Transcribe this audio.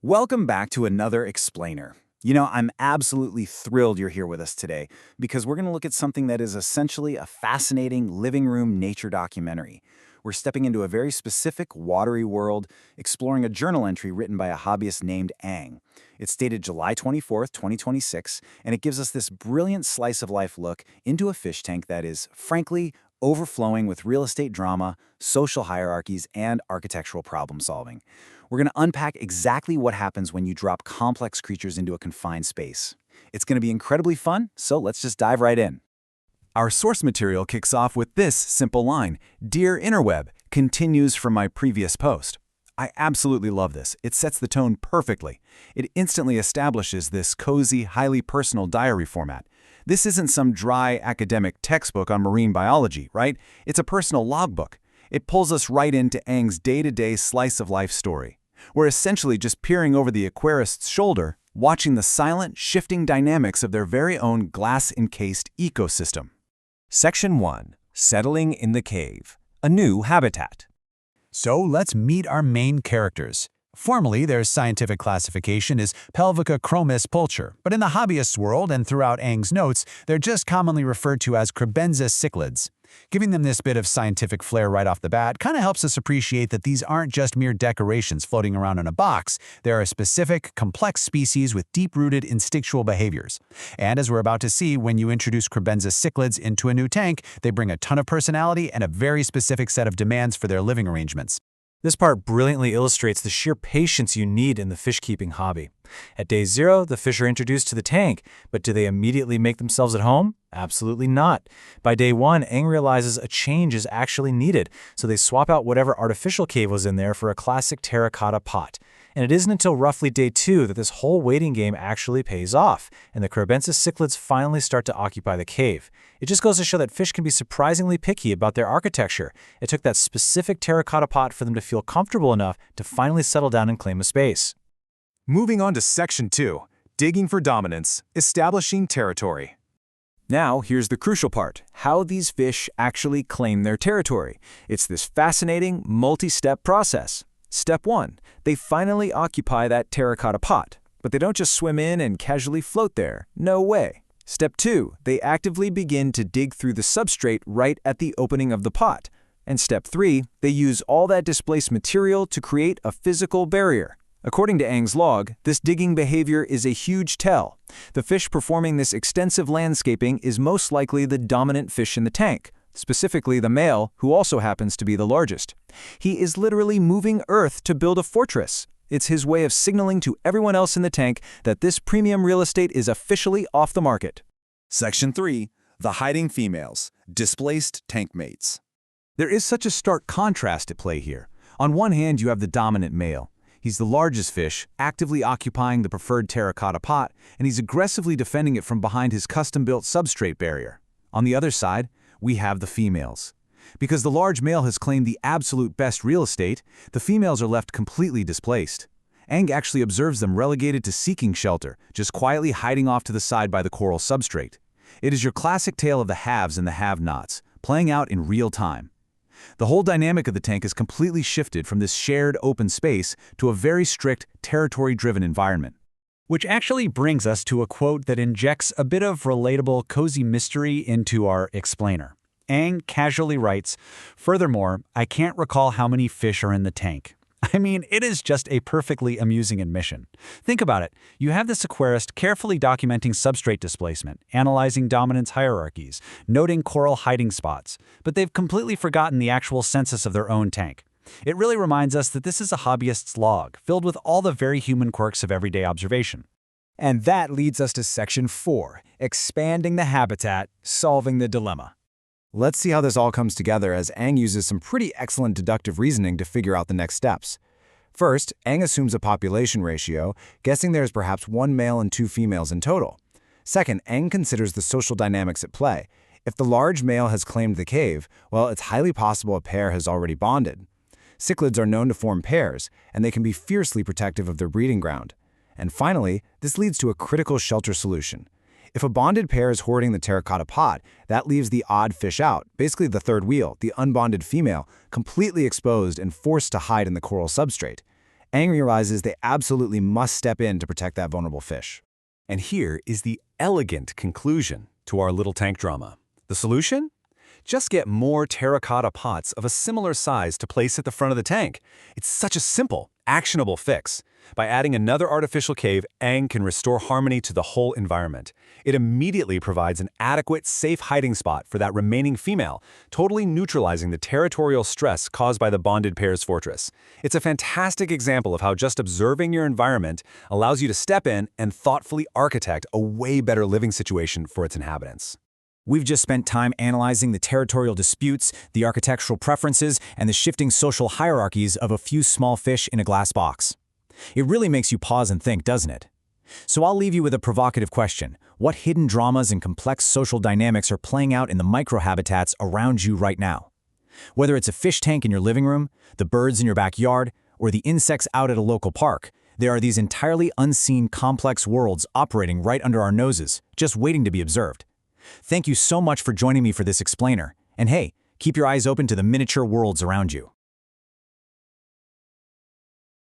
Welcome back to another explainer. I'm absolutely thrilled you're here with us today because we're going to look at something that is essentially a fascinating living room nature documentary. We're stepping into a very specific watery world, exploring a journal entry written by a hobbyist named Ang. It's dated July 24th, 2026, and it gives us this brilliant slice of life look into a fish tank that is, frankly, overflowing with real estate drama, social hierarchies, and architectural problem solving. We're going to unpack exactly what happens when you drop complex creatures into a confined space. It's going to be incredibly fun, so let's just dive right in. Our source material kicks off with this simple line: "Dear Interweb, continues from my previous post." I absolutely love this. It sets the tone perfectly. It instantly establishes this cozy, highly personal diary format. This isn't some dry academic textbook on marine biology, right? It's a personal logbook. It pulls us right into Ang's day-to-day slice-of-life story. We're essentially just peering over the aquarist's shoulder, watching the silent, shifting dynamics of their very own glass-encased ecosystem. Section 1. Settling in the Cave. A New Habitat. So let's meet our main characters. Formally, their scientific classification is pelvicachromis-pulcher, but in the hobbyist's world and throughout Ang's notes, they're just commonly referred to as Kribensis Cichlids. Giving them this bit of scientific flair right off the bat kind of helps us appreciate that these aren't just mere decorations floating around in a box. They're a specific, complex species with deep-rooted instinctual behaviors. And as we're about to see, when you introduce Kribensis Cichlids into a new tank, they bring a ton of personality and a very specific set of demands for their living arrangements. This part brilliantly illustrates the sheer patience you need in the fish-keeping hobby. At day 0, the fish are introduced to the tank, but do they immediately make themselves at home? Absolutely not. By day 1, Ang realizes a change is actually needed, so they swap out whatever artificial cave was in there for a classic terracotta-pot. And it isn't until roughly day 2 that this whole waiting game actually pays off, and the Kribensis Cichlids finally start to occupy the cave. It just goes to show that fish can be surprisingly picky about their architecture. It took that specific terracotta pot for them to feel comfortable enough to finally settle down and claim a space. Moving on to Section 2, Digging for Dominance, Establishing Territory. Now, here's the crucial part: how these fish actually claim their territory. It's this fascinating, multi-step process. Step 1. They finally occupy that terracotta pot. But they don't just swim in and casually float there. No way. Step 2. They actively begin to dig through the substrate right at the opening of the pot. And Step 3. They use all that displaced material to create a physical barrier. According to Ang's log, this digging behavior is a huge tell. The fish performing this extensive landscaping is most likely the dominant fish in the tank, specifically the male, who also happens to be the largest. He is literally moving earth to build a fortress. It's his way of signaling to everyone else in the tank that this premium real estate is officially off the market. Section 3, The Hiding Females, Displaced Tank Mates. There is such a stark contrast at play here. On one hand, you have the dominant male. He's the largest fish, actively occupying the preferred terracotta pot, and he's aggressively defending it from behind his custom-built substrate barrier. On the other side, we have the females. Because the large male has claimed the absolute best real estate, the females are left completely displaced. Ang actually observes them relegated to seeking shelter, just quietly hiding off to the side by the coral substrate. It is your classic tale of the haves and the have-nots, playing out in real time. The whole dynamic of the tank is completely shifted from this shared open space to a very strict, territory-driven environment. Which actually brings us to a quote that injects a bit of relatable, cozy mystery into our explainer. Ang casually writes, "Furthermore, I can't recall how many fish are in the tank." I mean, it is just a perfectly amusing admission. Think about it. You have this aquarist carefully documenting substrate displacement, analyzing dominance hierarchies, noting coral hiding spots, but they've completely forgotten the actual census of their own tank. It really reminds us that this is a hobbyist's log, filled with all the very human quirks of everyday observation. And that leads us to Section 4, Expanding the Habitat, Solving the Dilemma. Let's see how this all comes together as Ang uses some pretty excellent deductive reasoning to figure out the next steps. First, Ang assumes a population ratio, guessing there is perhaps 1 male and 2 females in total. Second, Ang considers the social dynamics at play. If the large male has claimed the cave, well, it's highly possible a pair has already bonded. Cichlids are known to form pairs, and they can be fiercely protective of their breeding ground. And finally, this leads to a critical shelter solution. If a bonded pair is hoarding the terracotta pot, that leaves the odd fish out, basically the third wheel, the unbonded female, completely exposed and forced to hide in the coral substrate. Aang realizes they absolutely must step in to protect that vulnerable fish. And here is the elegant conclusion to our little tank drama. The solution? Just get more terracotta pots of a similar size to place at the front of the tank. It's such a simple, actionable fix. By adding another artificial cave, Aang can restore harmony to the whole environment. It immediately provides an adequate, safe hiding spot for that remaining female, totally neutralizing the territorial stress caused by the bonded pair's fortress. It's a fantastic example of how just observing your environment allows you to step in and thoughtfully architect a way better living situation for its inhabitants. We've just spent time analyzing the territorial disputes, the architectural preferences, and the shifting social hierarchies of a few small fish in a glass box. It really makes you pause and think, doesn't it? So I'll leave you with a provocative question. What hidden dramas and complex social dynamics are playing out in the microhabitats around you right now? Whether it's a fish tank in your living room, the birds in your backyard, or the insects out at a local park, there are these entirely unseen complex worlds operating right under our noses, just waiting to be observed. Thank you so much for joining me for this explainer. And hey, keep your eyes open to the miniature worlds around you.